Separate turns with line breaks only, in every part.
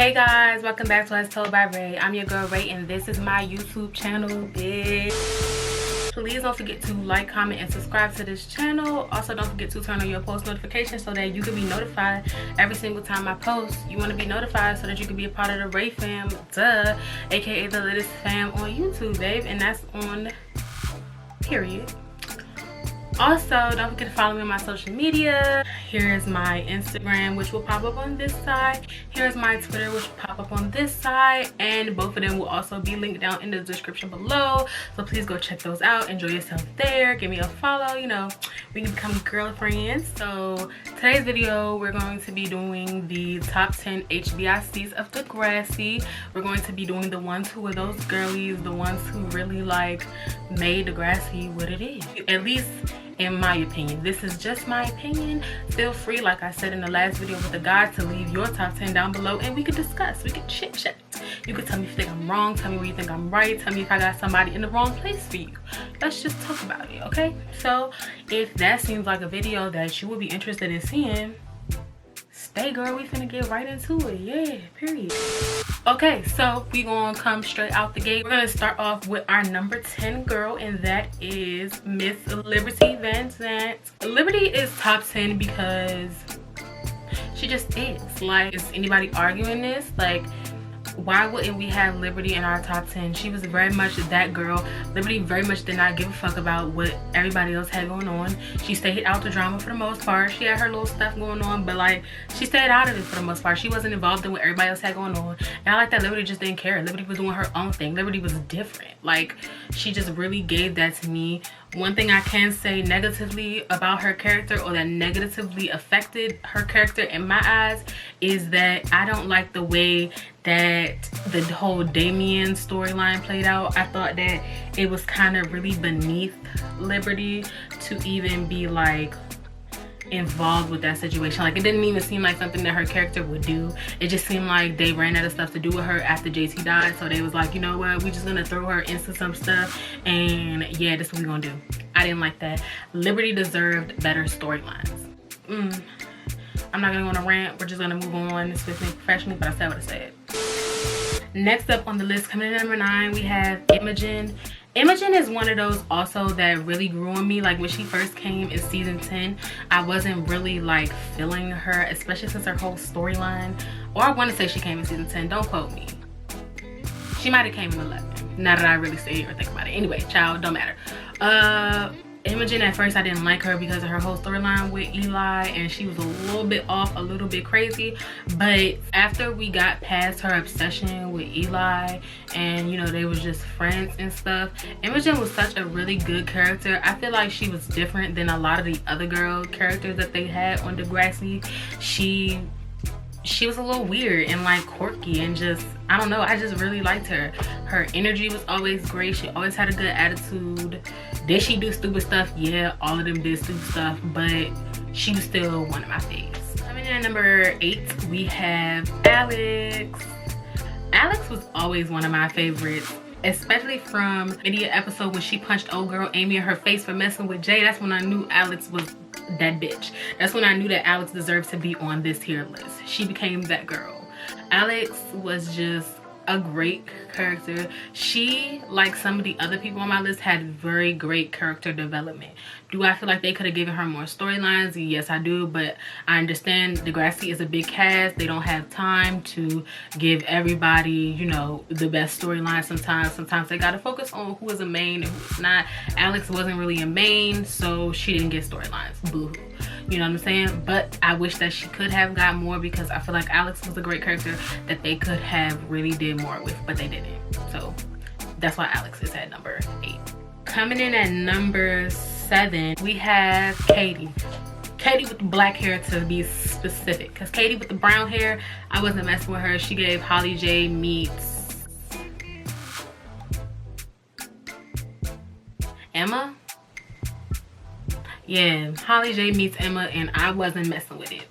Hey guys, welcome back to As Told by Ray. I'm your girl Ray and this is my YouTube channel, bitch. Please don't forget to like, comment, and subscribe to this channel. Also, don't forget to turn on your post notifications so that you can be notified every single time I post. You want to be notified so that you can be a part of the Ray fam, duh, aka the latest fam on YouTube, babe, and that's on period. Also, don't forget to follow me on my social media. Here is my Instagram, which will pop up on this side. Here's my Twitter, which will pop up on this side. And both of them will also be linked down in the description below. So please go check those out. Enjoy yourself there. Give me a follow. You know, we can become girlfriends. So today's video, we're going to be doing the top 10 HBICs of DeGrassI. We're going to be doing the ones who are those girlies, the ones who really like made DeGrassI what it is. At least in my opinion. This is just my opinion. Feel free, like I said in the last video with the guys, to leave your top 10 down below and we could discuss. We could chit chat. You could tell me if you think I'm wrong, tell me where you think I'm right, tell me if I got somebody in the wrong place for you. Let's just talk about it, okay? So if that seems like a video that you would be interested in seeing, stay girl, we finna get right into it. Yeah, period. Okay, so we gonna come straight out the gate. We're gonna start off with our number 10 girl, and that is Miss Liberty Vincent. Liberty is top 10 because she just is. Like, is anybody arguing this? Like, why wouldn't we have Liberty in our top 10? She was very much that girl. Liberty very much did not give a fuck about what everybody else had going on. She stayed out the drama for the most part. She had her little stuff going on, but like, she stayed out of it for the most part. She wasn't involved in what everybody else had going on. And I like that Liberty just didn't care. Liberty was doing her own thing. Liberty was different. Like, she just really gave that to me. One thing I can say negatively about her character, or that negatively affected her character in my eyes, is that I don't like the way that the whole Damien storyline played out. I thought that it was kind of really beneath Liberty to even be like involved with that situation. Like, it didn't even seem like something that her character would do. It just seemed like they ran out of stuff to do with her after JT died, so they was like, you know what, we just gonna throw her into some stuff, and yeah, this is what we gonna do. I didn't like that. Liberty deserved better storylines. I'm not gonna go on a rant. We're just gonna move on. This is professionally, but I said what I said. Next up on the list, coming in at number 9, we have Imogen. Imogen is one of those also that really grew on me. Like, when she first came in season 10, I wasn't really like feeling her, especially since her whole storyline. Or I want to say she came in season 10. Don't quote me. She might have came in 11. Now that I really say it or think about it. Anyway, child, don't matter. Imogen, at first I didn't like her because of her whole storyline with Eli, and she was a little bit off, a little bit crazy. But after we got past her obsession with Eli, and you know, they was just friends and stuff, Imogen was such a really good character. I feel like she was different than a lot of the other girl characters that they had on DeGrassI. She was a little weird and like quirky, and just, I don't know, I just really liked her. Her energy was always great. She always had a good attitude. Did she do stupid stuff? Yeah, all of them did stupid stuff, but she was still one of my faves. Coming in at number 8, we have Alex. Alex was always one of my favorites, especially from the video episode when she punched old girl Amy in her face for messing with Jay. That's when I knew Alex was that bitch. That's when I knew that Alex deserves to be on this tier list. She became that girl. Alex was just a great character. She, like some of the other people on my list, had very great character development. Do I feel like they could have given her more storylines? Yes, I do, but I understand DeGrassI is a big cast. They don't have time to give everybody, you know, the best storyline. Sometimes they gotta focus on who is a main and who is not. Alex wasn't really a main, so she didn't get storylines. Boo-hoo. You know what I'm saying? But I wish that she could have got more, because I feel like Alex was a great character that they could have really did more with, but they didn't. So that's why Alex is at number 8. Coming in at number 7, we have Katie. Katie with the black hair, to be specific, because Katie with the brown hair, I wasn't messing with her. She gave Holly J meets Emma. Yeah, Holly J meets Emma, and I wasn't messing with it.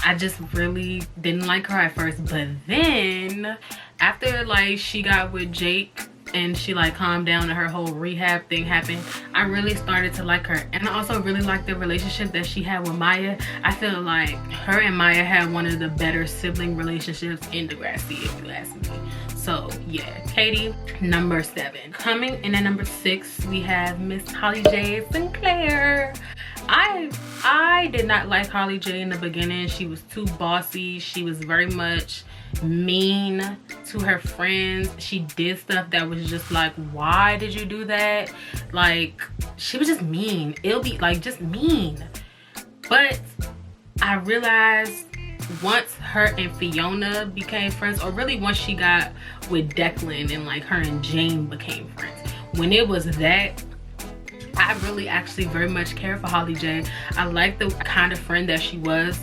I just really didn't like her at first, but then after like she got with Jake and she like calmed down and her whole rehab thing happened, I really started to like her. And I also really like the relationship that she had with Maya. I feel like her and Maya had one of the better sibling relationships in Degrassi, if you ask me. So yeah, Katie, number 7. Coming in at number 6, we have Miss Holly J. Sinclair. I did not like Holly J in the beginning. She was too bossy. She was very much mean to her friends. She did stuff that was just like, why did you do that? Like, she was just mean. It'll be like just mean. But I realized once her and Fiona became friends, or really once she got with Declan and like her and Jane became friends, when it was that, I really actually very much care for Holly J. I like the kind of friend that she was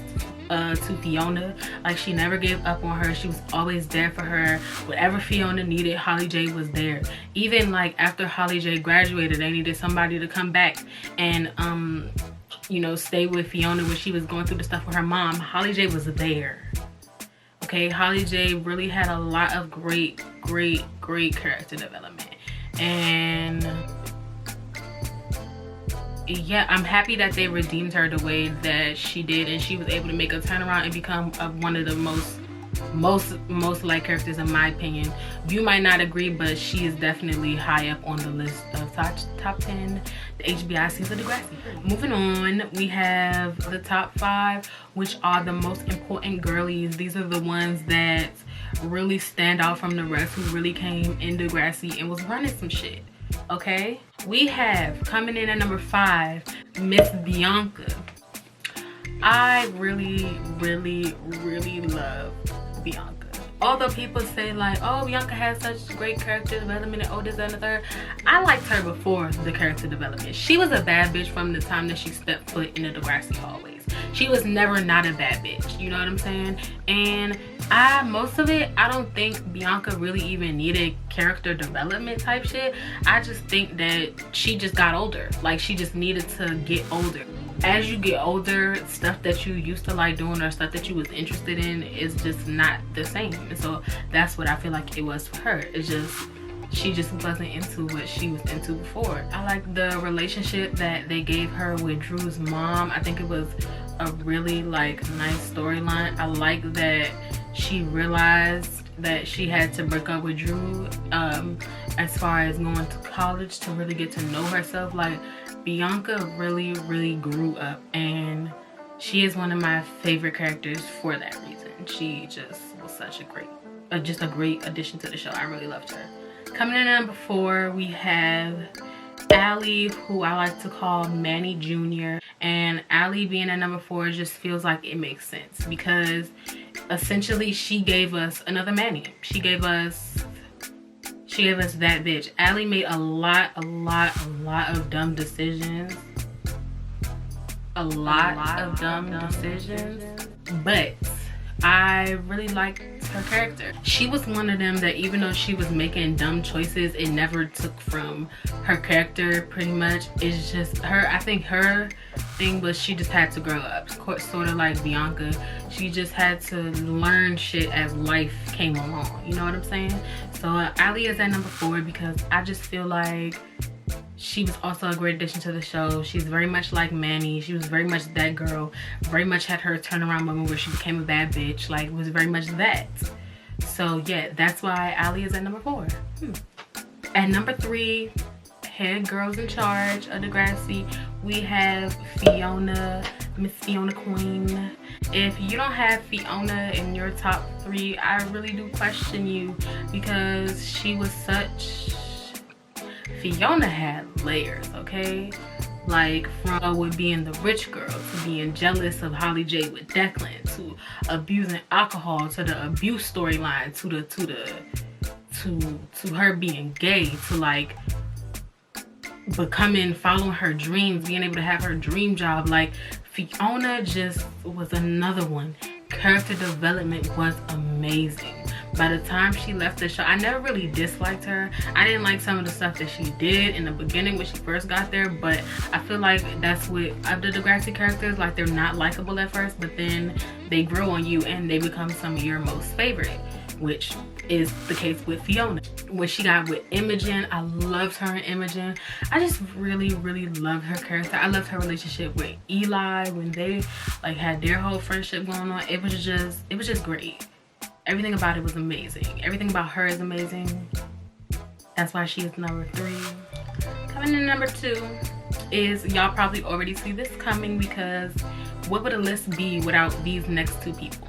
to Fiona. Like, she never gave up on her. She was always there for her. Whatever Fiona needed, Holly J was there. Even like after Holly J graduated, they needed somebody to come back and you know, stay with Fiona when she was going through the stuff with her mom. Holly J was there. Okay, Holly J really had a lot of great character development. And yeah, I'm happy that they redeemed her the way that she did, and she was able to make a turnaround and become one of the most liked characters in my opinion. You might not agree, but she is definitely high up on the list of top 10 the HBICs of Degrassi. Moving on, we have the top 5, which are the most important girlies. These are the ones that really stand out from the rest, who really came in Degrassi and was running some shit. Okay, we have coming in at number 5, Miss Bianca. I really love Bianca. Although people say like, oh, Bianca has such great character development and oh, this, that, and the third, I liked her before the character development. She was a bad bitch from the time that she stepped foot in the Degrassi hallways. She was never not a bad bitch, you know what I'm saying? And most of it, I don't think Bianca really even needed character development type shit. I just think that she just got older. Like, she just needed to get older. As you get older, stuff that you used to like doing or stuff that you was interested in is just not the same. And so that's what I feel like it was for her. It's just, she just wasn't into what she was into before. I like the relationship that they gave her with Drew's mom. I think it was a really like nice storyline. I like that she realized that she had to break up with Drew as far as going to college to really get to know herself. Like, Bianca really grew up, and she is one of my favorite characters for that reason. She just was such a great addition to the show. I really loved her. Coming in at number 4, we have Allie, who I like to call Manny Jr. And Allie being at number 4 just feels like it makes sense, because essentially she gave us another Manny. She gave us that bitch. Allie made a lot of dumb decisions. A lot of dumb decisions. But I really liked her character. She was one of them that even though she was making dumb choices, it never took from her character pretty much. It's just her, I think her thing was she just had to grow up. Sort of like Bianca. She just had to learn shit as life came along. You know what I'm saying? So Allie is at number 4 because I just feel like she was also a great addition to the show. She's very much like Manny. She was very much that girl. Very much had her turnaround moment where she became a bad bitch. Like, was very much that. So yeah, that's why Allie is at number 4. At number 3, head girls in charge of Degrassi, we have Fiona, Miss Fiona Queen. If you don't have Fiona in your top 3, I really do question you, because she was such... Fiona had layers, okay? Like, from with being the rich girl to being jealous of Holly J with Declan, to abusing alcohol, to the abuse storyline, to her being gay, to like following her dreams, being able to have her dream job. Like, Fiona just was another one. Character development was amazing. By the time she left the show, I never really disliked her. I didn't like some of the stuff that she did in the beginning when she first got there, but I feel like that's with other Degrassi characters. Like, they're not likable at first, but then they grow on you and they become some of your most favorite, which is the case with Fiona. what she got with Imogen. I loved her and Imogen. I just really loved her character. I loved her relationship with Eli when they like had their whole friendship going on. It was just great. Everything about it was amazing. Everything about her is amazing. That's why she is number 3. Coming in number 2 is, y'all probably already see this coming, because what would a list be without these next 2 people?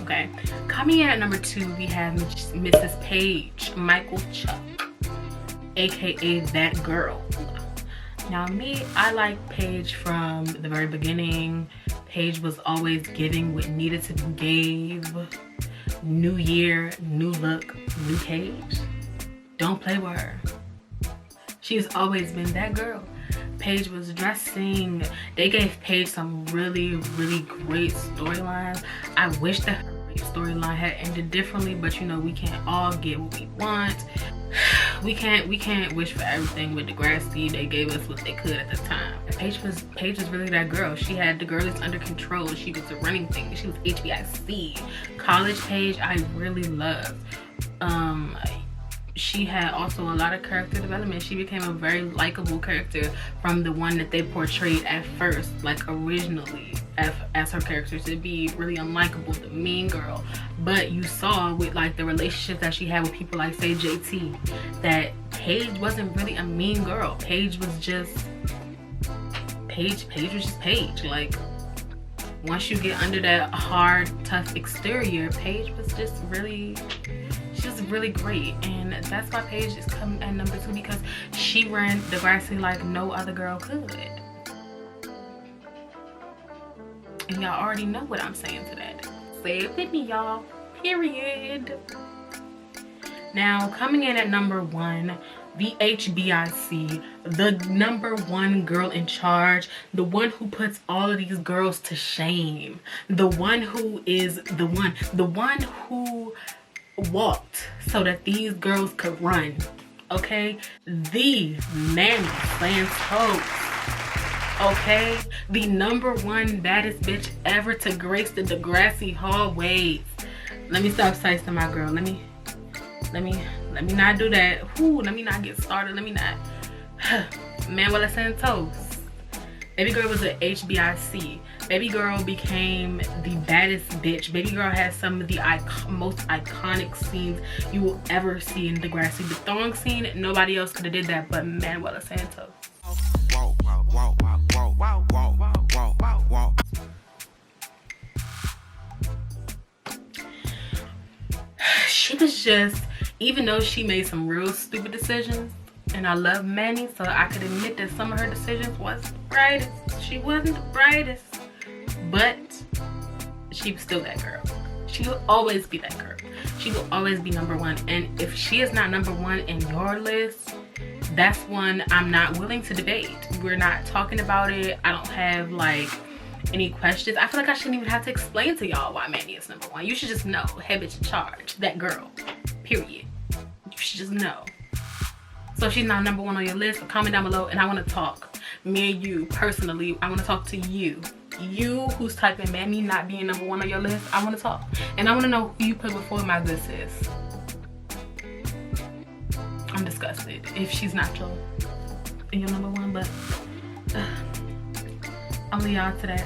Okay, coming in at number 2, we have Mrs. Paige Michael Chuck, aka That Girl. Now me, I like Paige from the very beginning. Paige was always giving what needed to be gave. New year, new look, new Paige. Don't play with her. She's always been that girl. Paige was dressing. They gave Paige some really great storylines. I wish that her storyline had ended differently, but you know, we can't all get what we want. We can't wish for everything with DeGrassi. They gave us what they could at the time. Paige was really that girl. She had the girlies under control. She was the running thing. She was HBIC. College Paige, I really loved. She had also a lot of character development. She became a very likable character from the one that they portrayed at first, like originally, as her character to be really unlikable, the mean girl. But you saw with like the relationship that she had with people like say JT, that Paige wasn't really a mean girl. Paige was just Paige was just Paige. Like, once you get under that hard, tough exterior, Paige was just really, she was really great. And that's why Paige is coming at number 2, because she ran DeGrassi like no other girl could. And y'all already know what I'm saying to that. Say it with me, y'all. Period. Now, coming in at number 1, the HBIC, the number 1 girl in charge, the one who puts all of these girls to shame, the one who is the one who walked so that these girls could run. Okay, the Manny Santos. Okay, the number 1 baddest bitch ever to grace the DeGrassi hallways. Let me stop slicing my girl. Let me not do that. Ooh, let me not get started. Let me not. Manuela Santos. Baby girl was an HBIC. Baby girl became the baddest bitch. Baby girl has some of the most iconic scenes you will ever see in DeGrassi. The thong scene, nobody else could have did that but Manuela Santos. She was just, even though she made some real stupid decisions, and I love Manny, so I could admit that some of her decisions wasn't the brightest. She wasn't the brightest, but she was still that girl. She will always be that girl. She will always be number 1. And if she is not number 1 in your list, that's one I'm not willing to debate. We're not talking about it. I don't have like any questions. I feel like I shouldn't even have to explain to y'all why Manny is number 1. You should just know. Head bitch in charge. That girl. Period. You should just know. So if she's not number 1 on your list, comment down below and I want to talk. Me and you personally, I want to talk to you. You who's typing Manny not being number 1 on your list, I want to talk. And I want to know who you put before my good sis. I'm disgusted if she's not your number 1, but I'll leave y'all to that.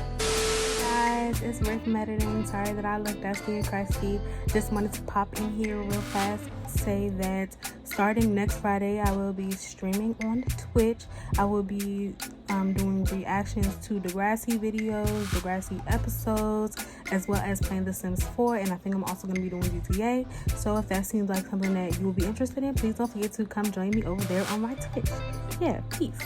Guys, it's Ray from editing. Sorry that I look dusty and crusty. Just wanted to pop in here real fast, say that starting next Friday I will be streaming on Twitch. I will be doing reactions to DeGrassi videos, DeGrassi episodes, as well as playing The Sims 4, and I think I'm also going to be doing GTA. So if that seems like something that you will be interested in, please don't forget to come join me over there on my Twitch. Yeah, peace.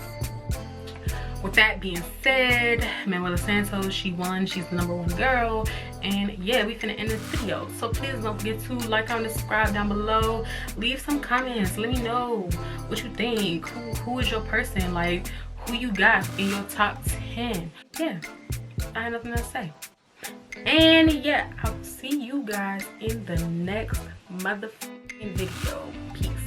With that being said, Manuela Santos, she won. She's the number 1 girl. And yeah, we finna end this video. So please don't forget to like, comment, subscribe down below. Leave some comments. Let me know what you think. Who is your person? Like, who you got in your top 10? Yeah, I have nothing to say. And yeah, I'll see you guys in the next motherfucking video. Peace.